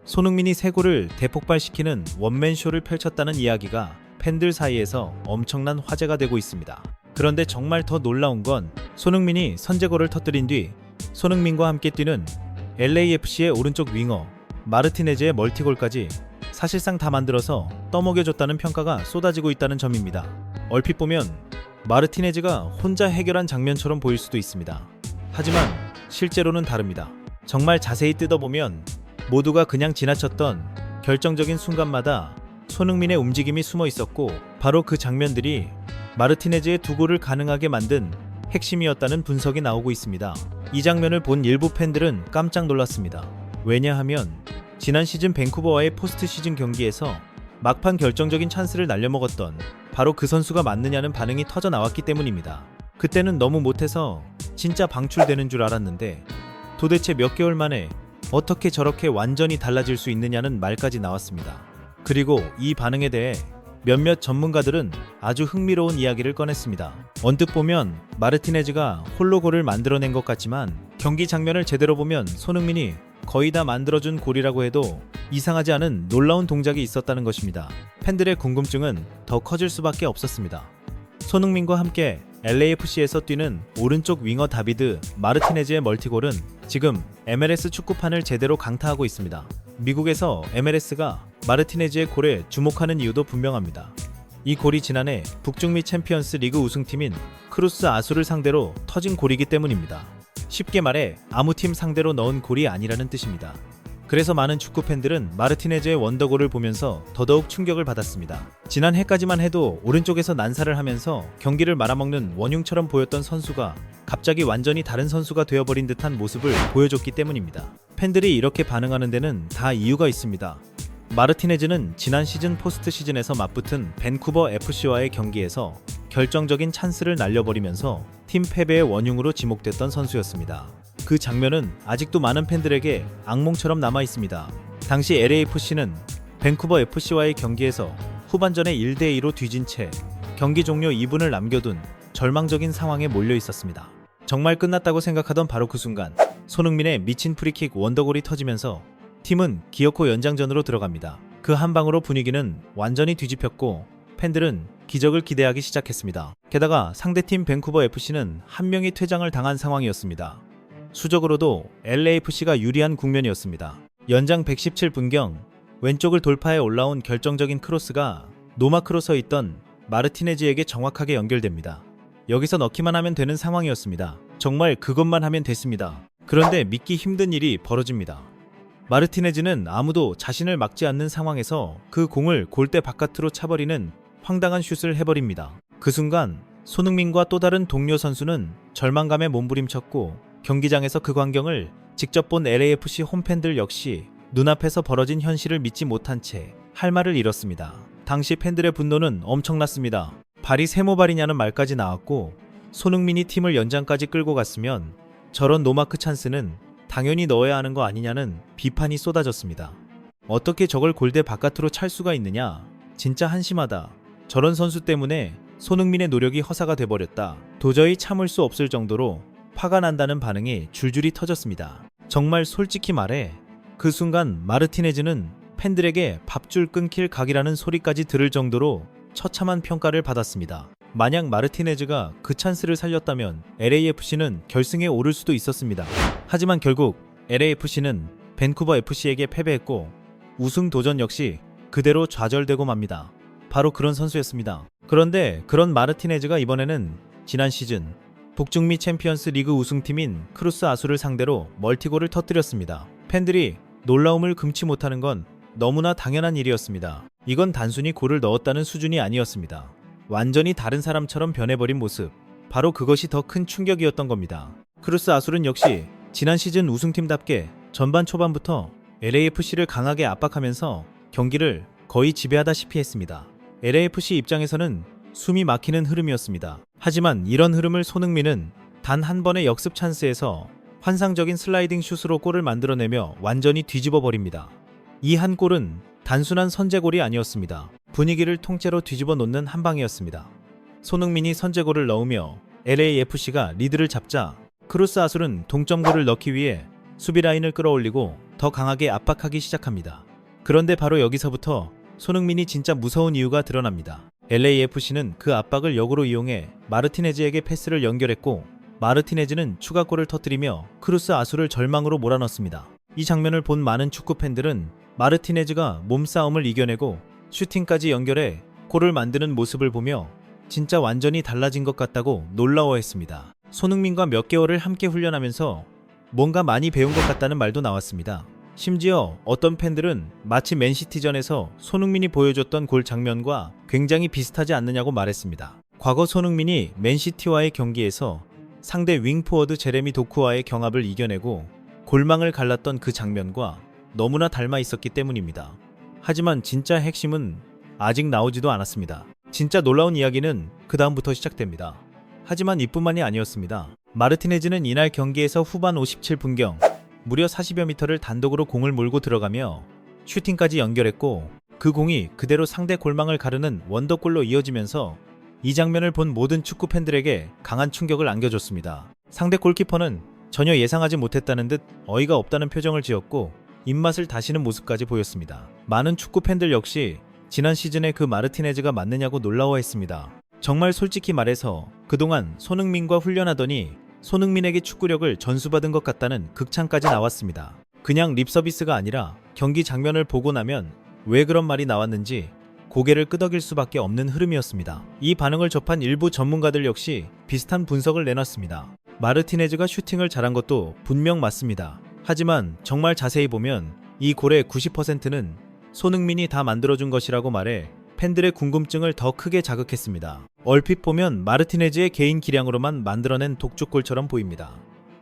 손흥민이 세 골을 대폭발시키는 원맨쇼를 펼쳤다는 이야기가 팬들 사이에서 엄청난 화제가 되고 있습니다. 그런데 정말 더 놀라운 건 손흥민이 선제골을 터뜨린 뒤 손흥민과 함께 뛰는 LAFC의 오른쪽 윙어 마르티네즈의 멀티골까지 사실상 다 만들어서 떠먹여줬다는 평가가 쏟아지고 있다는 점입니다. 얼핏 보면 마르티네즈가 혼자 해결한 장면처럼 보일 수도 있습니다. 하지만 실제로는 다릅니다. 정말 자세히 뜯어보면 모두가 그냥 지나쳤던 결정적인 순간마다 손흥민의 움직임이 숨어 있었고, 바로 그 장면들이 마르티네즈의 두 골을 가능하게 만든 핵심이었다는 분석이 나오고 있습니다. 이 장면을 본 일부 팬들은 깜짝 놀랐습니다. 왜냐하면 지난 시즌 밴쿠버와의 포스트 시즌 경기에서 막판 결정적인 찬스를 날려먹었던 바로 그 선수가 맞느냐는 반응이 터져 나왔기 때문입니다. 그때는 너무 못해서 진짜 방출되는 줄 알았는데 도대체 몇 개월 만에 어떻게 저렇게 완전히 달라질 수 있느냐는 말까지 나왔습니다. 그리고 이 반응에 대해 몇몇 전문가들은 아주 흥미로운 이야기를 꺼냈습니다. 언뜻 보면 마르티네즈가 홀로 골을 만들어낸 것 같지만 경기 장면을 제대로 보면 손흥민이 거의 다 만들어준 골이라고 해도 이상하지 않은 놀라운 동작이 있었다는 것입니다. 팬들의 궁금증은 더 커질 수밖에 없었습니다. 손흥민과 함께 LAFC에서 뛰는 오른쪽 윙어 다비드 마르티네즈의 멀티골은 지금 MLS 축구판을 제대로 강타하고 있습니다. 미국에서 MLS가 마르티네즈의 골에 주목하는 이유도 분명합니다. 이 골이 지난해 북중미 챔피언스 리그 우승팀인 크루스 아수를 상대로 터진 골이기 때문입니다. 쉽게 말해 아무 팀 상대로 넣은 골이 아니라는 뜻입니다. 그래서 많은 축구 팬들은 마르티네즈의 원더골을 보면서 더더욱 충격을 받았습니다. 지난해까지만 해도 오른쪽에서 난사를 하면서 경기를 말아먹는 원흉처럼 보였던 선수가 갑자기 완전히 다른 선수가 되어버린 듯한 모습을 보여줬기 때문입니다. 팬들이 이렇게 반응하는 데는 다 이유가 있습니다. 마르티네즈는 지난 시즌 포스트 시즌에서 맞붙은 밴쿠버 FC와의 경기에서 결정적인 찬스를 날려버리면서 팀 패배의 원흉으로 지목됐던 선수였습니다. 그 장면은 아직도 많은 팬들에게 악몽처럼 남아있습니다. 당시 LAFC는 밴쿠버 FC와의 경기에서 후반전에 1대2로 뒤진 채 경기 종료 2분을 남겨둔 절망적인 상황에 몰려 있었습니다. 정말 끝났다고 생각하던 바로 그 순간 손흥민의 미친 프리킥 원더골이 터지면서 팀은 기어코 연장전으로 들어갑니다. 그 한 방으로 분위기는 완전히 뒤집혔고 팬들은 기적을 기대하기 시작했습니다. 게다가 상대팀 밴쿠버 FC는 한 명이 퇴장을 당한 상황이었습니다. 수적으로도 LAFC가 유리한 국면이었습니다. 연장 117분경 왼쪽을 돌파해 올라온 결정적인 크로스가 노마크로 서 있던 마르티네즈에게 정확하게 연결됩니다. 여기서 넣기만 하면 되는 상황이었습니다. 정말 그것만 하면 됐습니다. 그런데 믿기 힘든 일이 벌어집니다. 마르티네즈는 아무도 자신을 막지 않는 상황에서 그 공을 골대 바깥으로 차버리는 황당한 슛을 해버립니다. 그 순간 손흥민과 또 다른 동료 선수는 절망감에 몸부림쳤고 경기장에서 그 광경을 직접 본 LAFC 홈팬들 역시 눈앞에서 벌어진 현실을 믿지 못한 채 할 말을 잃었습니다. 당시 팬들의 분노는 엄청났습니다. 발이 세모발이냐는 말까지 나왔고 손흥민이 팀을 연장까지 끌고 갔으면 저런 노마크 찬스는 당연히 넣어야 하는 거 아니냐는 비판이 쏟아졌습니다. 어떻게 저걸 골대 바깥으로 찰 수가 있느냐? 진짜 한심하다. 저런 선수 때문에 손흥민의 노력이 허사가 돼버렸다. 도저히 참을 수 없을 정도로 화가 난다는 반응이 줄줄이 터졌습니다. 정말 솔직히 말해 그 순간 마르티네즈는 팬들에게 밥줄 끊길 각이라는 소리까지 들을 정도로 처참한 평가를 받았습니다. 만약 마르티네즈가 그 찬스를 살렸다면 LAFC는 결승에 오를 수도 있었습니다. 하지만 결국 LAFC는 밴쿠버 FC에게 패배했고 우승 도전 역시 그대로 좌절되고 맙니다. 바로 그런 선수였습니다. 그런데 그런 마르티네즈가 이번에는 지난 시즌 북중미 챔피언스 리그 우승팀인 크루스 아수를 상대로 멀티골을 터뜨렸습니다. 팬들이 놀라움을 금치 못하는 건 너무나 당연한 일이었습니다. 이건 단순히 골을 넣었다는 수준이 아니었습니다. 완전히 다른 사람처럼 변해버린 모습, 바로 그것이 더 큰 충격이었던 겁니다. 크루스 아술은 역시 지난 시즌 우승팀답게 전반 초반부터 LAFC를 강하게 압박하면서 경기를 거의 지배하다시피 했습니다. LAFC 입장에서는 숨이 막히는 흐름이었습니다. 하지만 이런 흐름을 손흥민은 단 한 번의 역습 찬스에서 환상적인 슬라이딩 슛으로 골을 만들어내며 완전히 뒤집어 버립니다. 이 한 골은 단순한 선제골이 아니었습니다. 분위기를 통째로 뒤집어 놓는 한 방이었습니다. 손흥민이 선제골을 넣으며 LAFC가 리드를 잡자 크루스 아술은 동점골을 넣기 위해 수비 라인을 끌어올리고 더 강하게 압박하기 시작합니다. 그런데 바로 여기서부터 손흥민이 진짜 무서운 이유가 드러납니다. LAFC는 그 압박을 역으로 이용해 마르티네즈에게 패스를 연결했고 마르티네즈는 추가골을 터뜨리며 크루스 아수를 절망으로 몰아넣습니다. 이 장면을 본 많은 축구 팬들은 마르티네즈가 몸싸움을 이겨내고 슈팅까지 연결해 골을 만드는 모습을 보며 진짜 완전히 달라진 것 같다고 놀라워했습니다. 손흥민과 몇 개월을 함께 훈련하면서 뭔가 많이 배운 것 같다는 말도 나왔습니다. 심지어 어떤 팬들은 마치 맨시티전에서 손흥민이 보여줬던 골 장면과 굉장히 비슷하지 않느냐고 말했습니다. 과거 손흥민이 맨시티와의 경기에서 상대 윙포워드 제레미 도쿠와의 경합을 이겨내고 골망을 갈랐던 그 장면과 너무나 닮아 있었기 때문입니다. 하지만 진짜 핵심은 아직 나오지도 않았습니다. 진짜 놀라운 이야기는 그 다음부터 시작됩니다. 하지만 이뿐만이 아니었습니다. 마르티네즈는 이날 경기에서 후반 57분경 무려 40여 미터를 단독으로 공을 몰고 들어가며 슈팅까지 연결했고 그 공이 그대로 상대 골망을 가르는 원더골로 이어지면서 이 장면을 본 모든 축구 팬들에게 강한 충격을 안겨줬습니다. 상대 골키퍼는 전혀 예상하지 못했다는 듯 어이가 없다는 표정을 지었고 입맛을 다시는 모습까지 보였습니다. 많은 축구 팬들 역시 지난 시즌에 그 마르티네즈가 맞느냐고 놀라워했습니다. 정말 솔직히 말해서 그동안 손흥민과 훈련하더니 손흥민에게 축구력을 전수받은 것 같다는 극찬까지 나왔습니다. 그냥 립서비스가 아니라 경기 장면을 보고 나면 왜 그런 말이 나왔는지 고개를 끄덕일 수밖에 없는 흐름이었습니다. 이 반응을 접한 일부 전문가들 역시 비슷한 분석을 내놨습니다. 마르티네즈가 슈팅을 잘한 것도 분명 맞습니다. 하지만 정말 자세히 보면 이 골의 90%는 손흥민이 다 만들어준 것이라고 말해 팬들의 궁금증을 더 크게 자극했습니다. 얼핏 보면 마르티네즈의 개인 기량으로만 만들어낸 독주골처럼 보입니다.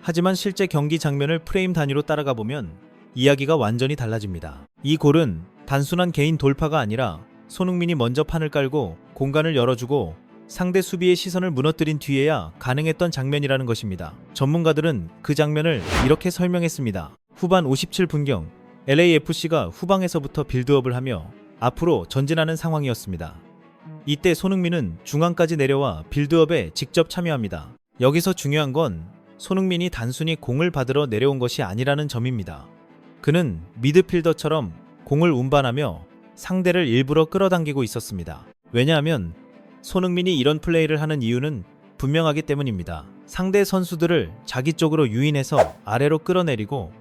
하지만 실제 경기 장면을 프레임 단위로 따라가 보면 이야기가 완전히 달라집니다. 이 골은 단순한 개인 돌파가 아니라 손흥민이 먼저 판을 깔고 공간을 열어주고 상대 수비의 시선을 무너뜨린 뒤에야 가능했던 장면이라는 것입니다. 전문가들은 그 장면을 이렇게 설명했습니다. 후반 57분경 LAFC가 후방에서부터 빌드업을 하며 앞으로 전진하는 상황이었습니다. 이때 손흥민은 중앙까지 내려와 빌드업에 직접 참여합니다. 여기서 중요한 건 손흥민이 단순히 공을 받으러 내려온 것이 아니라는 점입니다. 그는 미드필더처럼 공을 운반하며 상대를 일부러 끌어당기고 있었습니다. 왜냐하면 손흥민이 이런 플레이를 하는 이유는 분명하기 때문입니다. 상대 선수들을 자기 쪽으로 유인해서 아래로 끌어내리고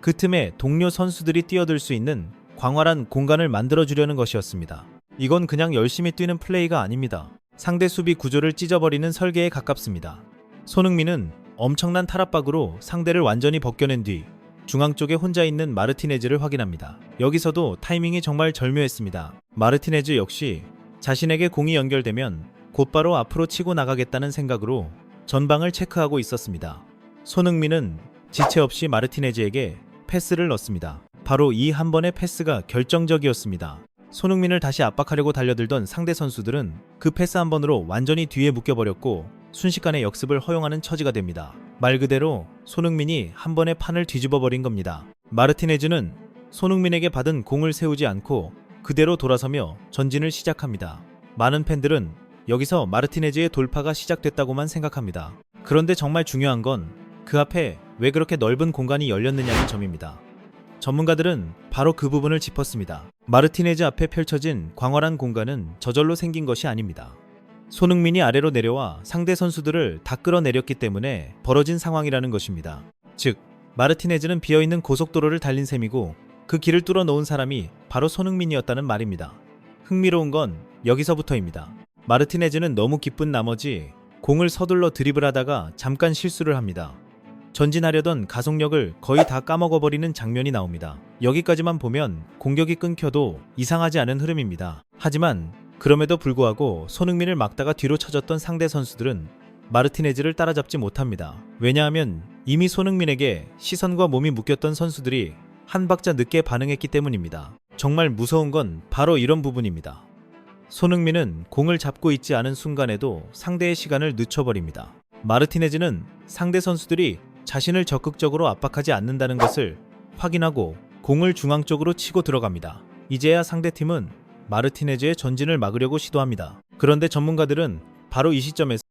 그 틈에 동료 선수들이 뛰어들 수 있는 광활한 공간을 만들어주려는 것이었습니다. 이건 그냥 열심히 뛰는 플레이가 아닙니다. 상대 수비 구조를 찢어버리는 설계에 가깝습니다. 손흥민은 엄청난 탈압박으로 상대를 완전히 벗겨낸 뒤 중앙 쪽에 혼자 있는 마르티네즈를 확인합니다. 여기서도 타이밍이 정말 절묘했습니다. 마르티네즈 역시 자신에게 공이 연결되면 곧바로 앞으로 치고 나가겠다는 생각으로 전방을 체크하고 있었습니다. 손흥민은 지체 없이 마르티네즈에게 패스를 넣습니다. 바로 이 한 번의 패스가 결정적이었습니다. 손흥민을 다시 압박하려고 달려들던 상대 선수들은 그 패스 한 번으로 완전히 뒤에 묶여버렸고 순식간에 역습을 허용하는 처지가 됩니다. 말 그대로 손흥민이 한 번에 판을 뒤집어버린 겁니다. 마르티네즈는 손흥민에게 받은 공을 세우지 않고 그대로 돌아서며 전진을 시작합니다. 많은 팬들은 여기서 마르티네즈의 돌파가 시작됐다고만 생각합니다. 그런데 정말 중요한 건 그 앞에 왜 그렇게 넓은 공간이 열렸느냐는 점입니다. 전문가들은 바로 그 부분을 짚었습니다. 마르티네즈 앞에 펼쳐진 광활한 공간은 저절로 생긴 것이 아닙니다. 손흥민이 아래로 내려와 상대 선수들을 다 끌어내렸기 때문에 벌어진 상황이라는 것입니다. 즉, 마르티네즈는 비어있는 고속도로를 달린 셈이고 그 길을 뚫어놓은 사람이 바로 손흥민이었다는 말입니다. 흥미로운 건 여기서부터입니다. 마르티네즈는 너무 기쁜 나머지 공을 서둘러 드리블하다가 잠깐 실수를 합니다. 전진하려던 가속력을 거의 다 까먹어버리는 장면이 나옵니다. 여기까지만 보면 공격이 끊겨도 이상하지 않은 흐름입니다. 하지만 그럼에도 불구하고 손흥민을 막다가 뒤로 쳐졌던 상대 선수들은 마르티네즈를 따라잡지 못합니다. 왜냐하면 이미 손흥민에게 시선과 몸이 묶였던 선수들이 한 박자 늦게 반응했기 때문입니다. 정말 무서운 건 바로 이런 부분입니다. 손흥민은 공을 잡고 있지 않은 순간에도 상대의 시간을 늦춰버립니다. 마르티네즈는 상대 선수들이 자신을 적극적으로 압박하지 않는다는 것을 확인하고 공을 중앙 쪽으로 치고 들어갑니다. 이제야 상대팀은 마르티네즈의 전진을 막으려고 시도합니다. 그런데 전문가들은 바로 이 시점에서